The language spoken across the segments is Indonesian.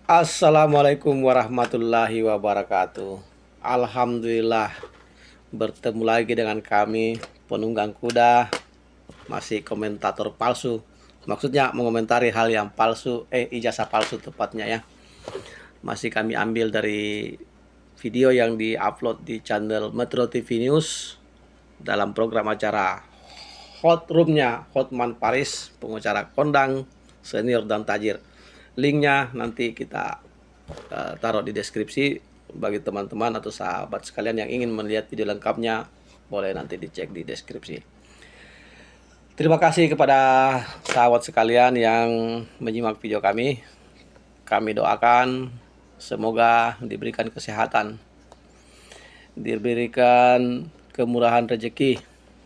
Assalamualaikum warahmatullahi wabarakatuh. Alhamdulillah bertemu lagi dengan kami penunggang kuda, masih komentator palsu. Maksudnya mengomentari hal yang palsu, ijazah palsu tepatnya ya. Masih kami ambil dari video yang diupload di channel Metro TV News dalam program acara Hot Roomnya Hotman Paris, pengacara kondang senior dan tajir. Linknya nanti kita taruh di deskripsi bagi teman-teman atau sahabat sekalian yang ingin melihat video lengkapnya, boleh nanti dicek di deskripsi. Terima kasih kepada sahabat sekalian yang menyimak video kami. Kami doakan semoga diberikan kesehatan, diberikan kemurahan rezeki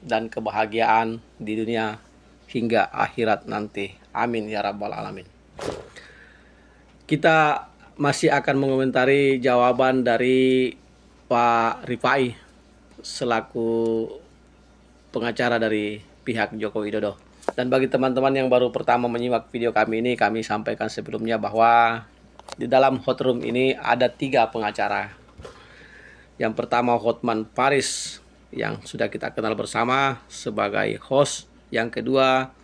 dan kebahagiaan di dunia hingga akhirat nanti. Amin ya rabbal alamin. Kita masih akan mengomentari jawaban dari Pak Rifai selaku pengacara dari pihak Joko Widodo. Dan bagi teman-teman yang baru pertama menyimak video kami ini, kami sampaikan sebelumnya bahwa di dalam hot room ini ada 3 pengacara. Yang pertama Hotman Paris yang sudah kita kenal bersama sebagai host. Yang kedua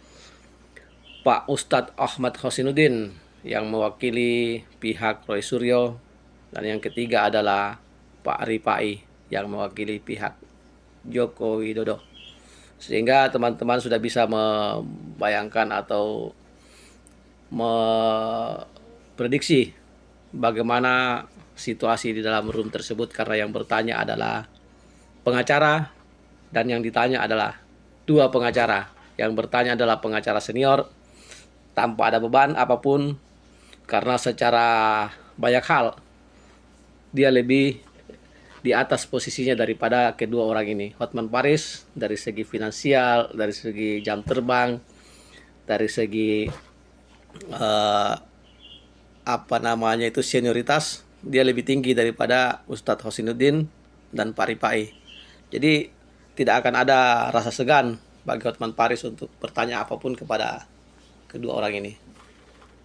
Pak Ustadz Ahmad Hosinuddin yang mewakili pihak Roy Suryo, dan yang ketiga adalah Pak Rifai yang mewakili pihak Joko Widodo. Sehingga teman-teman sudah bisa membayangkan atau memprediksi bagaimana situasi di dalam room tersebut, karena yang bertanya adalah pengacara dan yang ditanya adalah 2 pengacara. Yang bertanya adalah pengacara senior tanpa ada beban apapun, karena secara banyak hal dia lebih di atas posisinya daripada kedua orang ini. Hotman Paris dari segi finansial, dari segi jam terbang, dari segi senioritas, dia lebih tinggi daripada Ustadz Hosinuddin dan Pak Rifai. Jadi tidak akan ada rasa segan bagi Hotman Paris untuk bertanya apapun kepada kedua orang ini.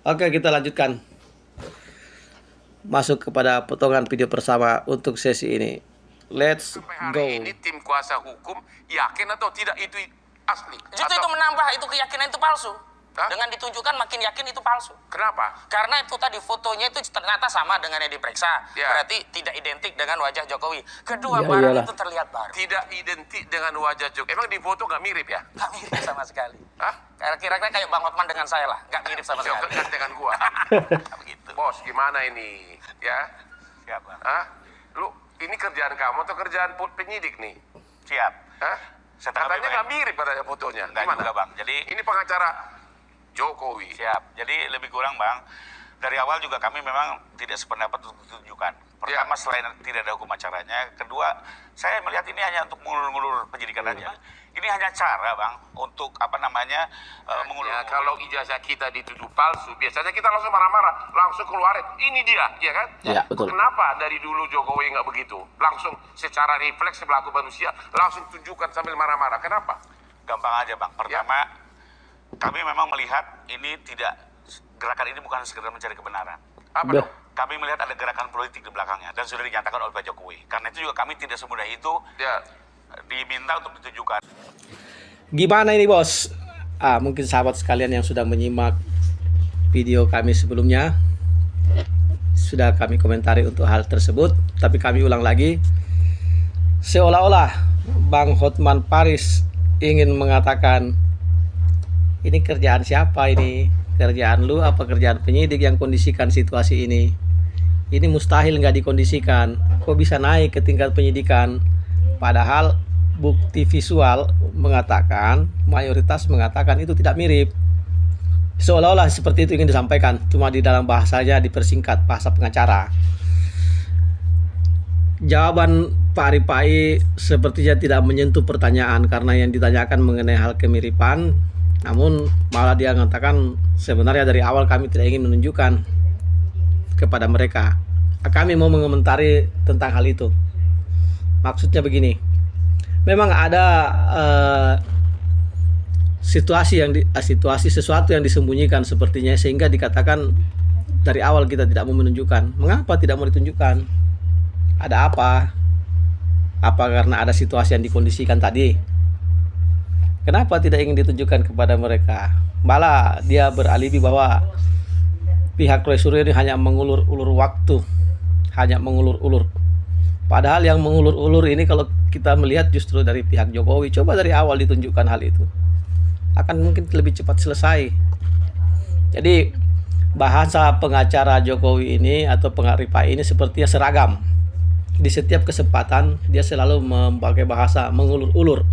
Oke, kita lanjutkan. Masuk kepada potongan video bersama untuk sesi ini. Let's go. Ini tim kuasa hukum yakin atau tidak itu asli? Justru itu menambah itu keyakinan itu palsu. Hah? Dengan ditunjukkan makin yakin itu palsu. Kenapa? Karena itu tadi fotonya itu ternyata sama dengan yang diperiksa. Ya. Berarti tidak identik dengan wajah Jokowi. Kedua, Ya, barang iyalah. itu terlihat baru. Tidak identik dengan wajah Jokowi. Emang di foto nggak mirip ya? Nggak mirip sama sekali. Hah? Kira-kira kayak Bang Hotman dengan saya lah. Nggak mirip sama sekali. Jangan dengan gua. Nggak begitu. Bos, gimana ini? Ya? Siapa? Hah? Lu ini kerjaan kamu atau kerjaan penyidik nih? Siap. Hah? Setelah Katanya lebih nggak mirip katanya fotonya. Nggak Gimana? juga, Bang. Jadi- ini pengacara Jokowi. Siap. Jadi lebih kurang Bang, dari awal juga kami memang tidak sependapat untuk ditunjukkan. Pertama, selain tidak ada hukum acaranya. Kedua, saya melihat ini hanya untuk mengulur-ngulur penyidikan aja. Ini hanya cara Bang untuk mengulur. Ya, kalau ijazah kita dituduh palsu, biasanya kita langsung marah-marah, langsung keluarin. Ini dia, ya kan? Ya, betul. Kenapa dari dulu Jokowi nggak begitu? Langsung secara refleks selaku manusia, langsung tunjukkan sambil marah-marah. Kenapa? Gampang aja Bang. Pertama, kami memang melihat ini gerakan ini bukan sekedar mencari kebenaran. Apa Udah. dong? Kami melihat ada gerakan politik di belakangnya dan sudah dinyatakan oleh Pak Jokowi. Karena itu juga kami tidak semudah itu Ya, diminta untuk ditunjukkan. Gimana ini bos? Mungkin sahabat sekalian yang sudah menyimak video kami sebelumnya sudah kami komentari untuk hal tersebut, tapi kami ulang lagi. Seolah-olah Bang Hotman Paris ingin mengatakan, ini kerjaan siapa ini? Kerjaan lu apa kerjaan penyidik yang kondisikan situasi ini? Ini mustahil nggak dikondisikan. Kok bisa naik ke tingkat penyidikan? Padahal bukti visual mengatakan, mayoritas mengatakan itu tidak mirip. Seolah-olah seperti itu ingin disampaikan, cuma di dalam bahasanya dipersingkat, bahasa pengacara. Jawaban Pak Rifai sepertinya tidak menyentuh pertanyaan, karena yang ditanyakan mengenai hal kemiripan. Namun malah dia mengatakan sebenarnya dari awal kami tidak ingin menunjukkan kepada mereka. Kami mau mengomentari tentang hal itu. Maksudnya begini, memang ada situasi sesuatu yang disembunyikan sepertinya, sehingga dikatakan dari awal kita tidak mau menunjukkan. Mengapa tidak mau ditunjukkan? Ada apa? Apa karena ada situasi yang dikondisikan tadi? Kenapa tidak ingin ditunjukkan kepada mereka? Malah dia beralibi bahwa pihak Roy Suryo ini hanya mengulur-ulur waktu, hanya mengulur-ulur. Padahal yang mengulur-ulur ini kalau kita melihat justru dari pihak Jokowi. Coba dari awal ditunjukkan hal itu, akan mungkin lebih cepat selesai. Jadi bahasa pengacara Jokowi ini atau pengarifai ini sepertinya seragam. Di setiap kesempatan dia selalu memakai bahasa mengulur-ulur.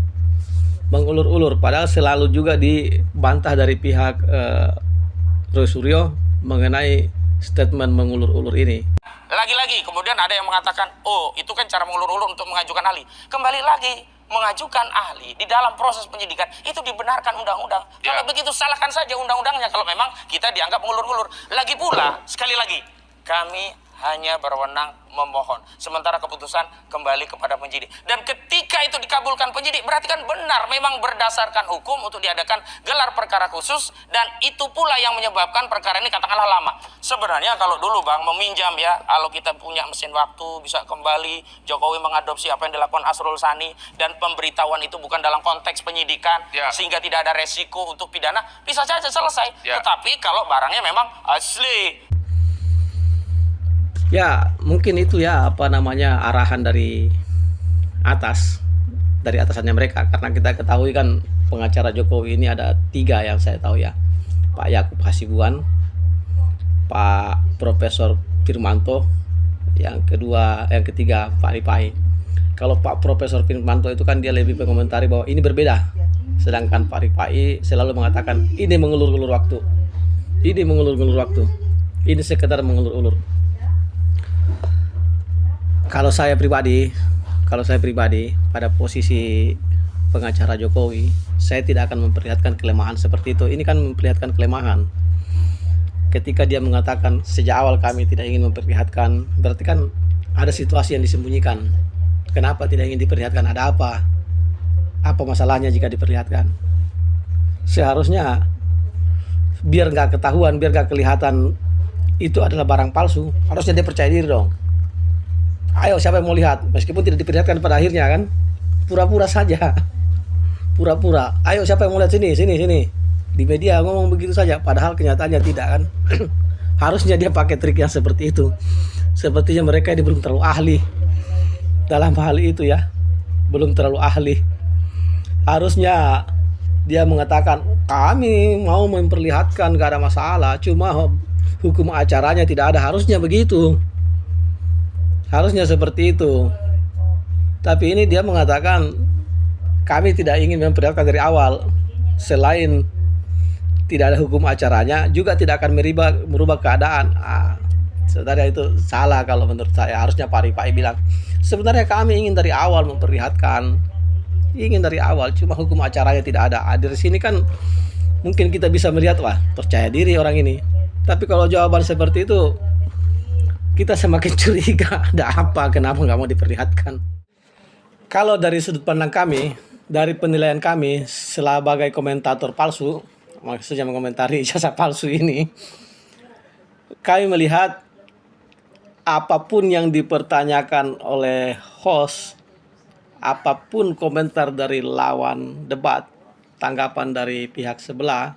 Padahal selalu juga dibantah dari pihak Roy Suryo mengenai statement mengulur-ulur ini. Lagi-lagi kemudian ada yang mengatakan, oh itu kan cara mengulur-ulur untuk mengajukan ahli. Kembali lagi, mengajukan ahli di dalam proses penyidikan itu dibenarkan undang-undang. Kalau begitu salahkan saja undang-undangnya kalau memang kita dianggap mengulur-ulur. Lagi pula, sekali lagi, kami hanya berwenang memohon. Sementara keputusan kembali kepada penyidik. Dan ketika itu dikabulkan penyidik, berarti kan benar memang berdasarkan hukum untuk diadakan gelar perkara khusus, dan itu pula yang menyebabkan perkara ini katakanlah lama. Sebenarnya kalau dulu Bang meminjam ya, kalau kita punya mesin waktu bisa kembali Jokowi mengadopsi apa yang dilakukan Asrul Sani dan pemberitahuan itu bukan dalam konteks penyidikan sehingga tidak ada resiko untuk pidana, bisa saja selesai. Tetapi kalau barangnya memang asli. Ya mungkin itu ya arahan dari atas, dari atasannya mereka. Karena kita ketahui kan pengacara Jokowi ini ada 3 yang saya tahu ya, Pak Yakub Hasibuan, Pak Profesor Firmanto, yang ketiga Pak Rifai. Kalau Pak Profesor Firmanto itu kan dia lebih mengomentari bahwa ini berbeda, sedangkan Pak Rifai selalu mengatakan ini mengulur-ulur waktu, ini sekedar mengulur-ulur. Kalau saya pribadi pada posisi pengacara Jokowi, saya tidak akan memperlihatkan kelemahan seperti itu. Ini kan memperlihatkan kelemahan. Ketika dia mengatakan sejak awal kami tidak ingin memperlihatkan, berarti kan ada situasi yang disembunyikan. Kenapa tidak ingin diperlihatkan? Ada apa? Apa masalahnya jika diperlihatkan? Seharusnya biar nggak ketahuan, biar nggak kelihatan itu adalah barang palsu, harusnya dia percaya diri dong. Ayo siapa yang mau lihat, meskipun tidak diperlihatkan pada akhirnya kan, pura-pura saja, pura-pura. Ayo siapa yang mau lihat, sini. Di media ngomong begitu saja, padahal kenyataannya tidak kan. Harusnya dia pakai trik yang seperti itu. Sepertinya mereka ini belum terlalu ahli dalam hal itu ya, belum terlalu ahli. Harusnya dia mengatakan kami mau memperlihatkan, gak ada masalah, cuma hukum acaranya tidak ada. Harusnya begitu. Harusnya seperti itu. Tapi ini dia mengatakan kami tidak ingin memperlihatkan dari awal. Selain tidak ada hukum acaranya, juga tidak akan merubah keadaan. Sebenarnya itu salah kalau menurut saya. Harusnya Pak Rifai bilang sebenarnya kami ingin dari awal memperlihatkan, cuma hukum acaranya tidak ada. Dari sini kan mungkin kita bisa melihat, wah percaya diri orang ini. Tapi kalau jawaban seperti itu, kita semakin curiga, ada apa, kenapa nggak mau diperlihatkan. Kalau dari sudut pandang kami, dari penilaian kami sebagai komentator palsu, maksudnya mengomentari ijazah palsu ini, kami melihat apapun yang dipertanyakan oleh host, apapun komentar dari lawan debat, tanggapan dari pihak sebelah,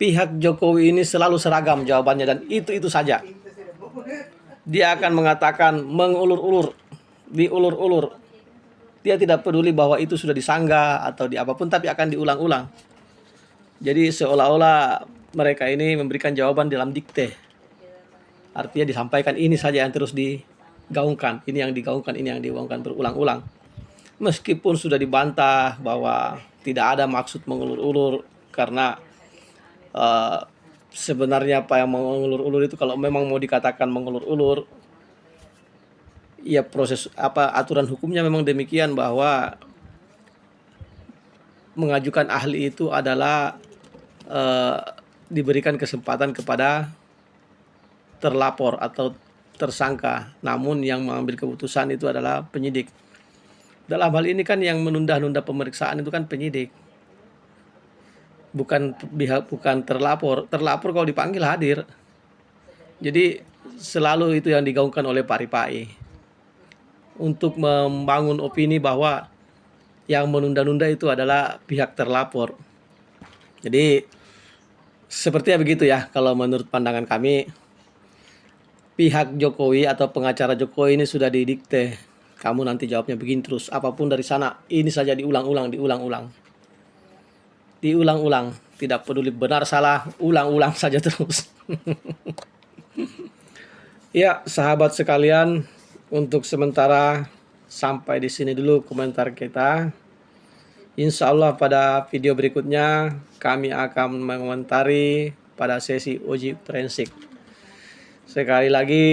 pihak Jokowi ini selalu seragam jawabannya, dan itu saja. Dia akan mengatakan mengulur-ulur, diulur-ulur. Dia tidak peduli bahwa itu sudah disanggah atau di apapun, tapi akan diulang-ulang. Jadi seolah-olah mereka ini memberikan jawaban dalam dikte. Artinya disampaikan ini saja yang terus digaungkan, ini yang digaungkan berulang-ulang. Meskipun sudah dibantah bahwa tidak ada maksud mengulur-ulur, karena sebenarnya apa yang mengulur-ulur itu, kalau memang mau dikatakan mengulur-ulur, ya proses aturan hukumnya memang demikian, bahwa mengajukan ahli itu adalah diberikan kesempatan kepada terlapor atau tersangka, namun yang mengambil keputusan itu adalah penyidik. Dalam hal ini kan yang menunda-nunda pemeriksaan itu kan penyidik, bukan terlapor. Terlapor kalau dipanggil hadir. Jadi selalu itu yang digaungkan oleh Pak Ripai untuk membangun opini bahwa yang menunda-nunda itu adalah pihak terlapor. Jadi sepertinya begitu ya kalau menurut pandangan kami, pihak Jokowi atau pengacara Jokowi ini sudah didikte. Kamu nanti jawabnya begini terus, apapun dari sana, ini saja diulang-ulang. Diulang-ulang, tidak peduli benar salah, ulang-ulang saja terus. Ya, sahabat sekalian, untuk sementara sampai di sini dulu komentar kita. Insya Allah pada video berikutnya kami akan mengomentari pada sesi uji forensik. Sekali lagi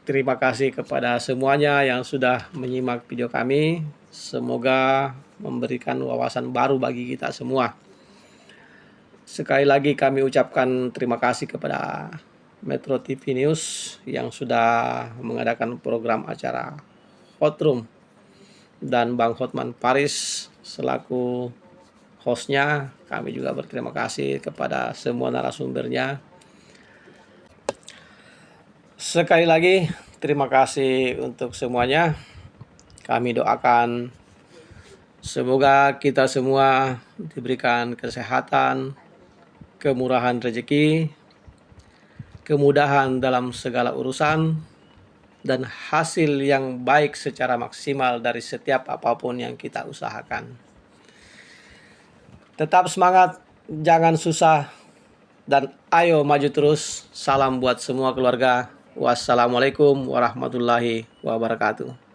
terima kasih kepada semuanya yang sudah menyimak video kami. Semoga memberikan wawasan baru bagi kita semua. Sekali lagi kami ucapkan terima kasih kepada Metro TV News yang sudah mengadakan program acara Hot Room, dan Bang Hotman Paris selaku hostnya. Kami juga berterima kasih kepada semua narasumbernya. Sekali lagi terima kasih untuk semuanya. Kami doakan semoga kita semua diberikan kesehatan, kemurahan rezeki, kemudahan dalam segala urusan, dan hasil yang baik secara maksimal dari setiap apapun yang kita usahakan. Tetap semangat, jangan susah, dan ayo maju terus. Salam buat semua keluarga. Wassalamualaikum warahmatullahi wabarakatuh.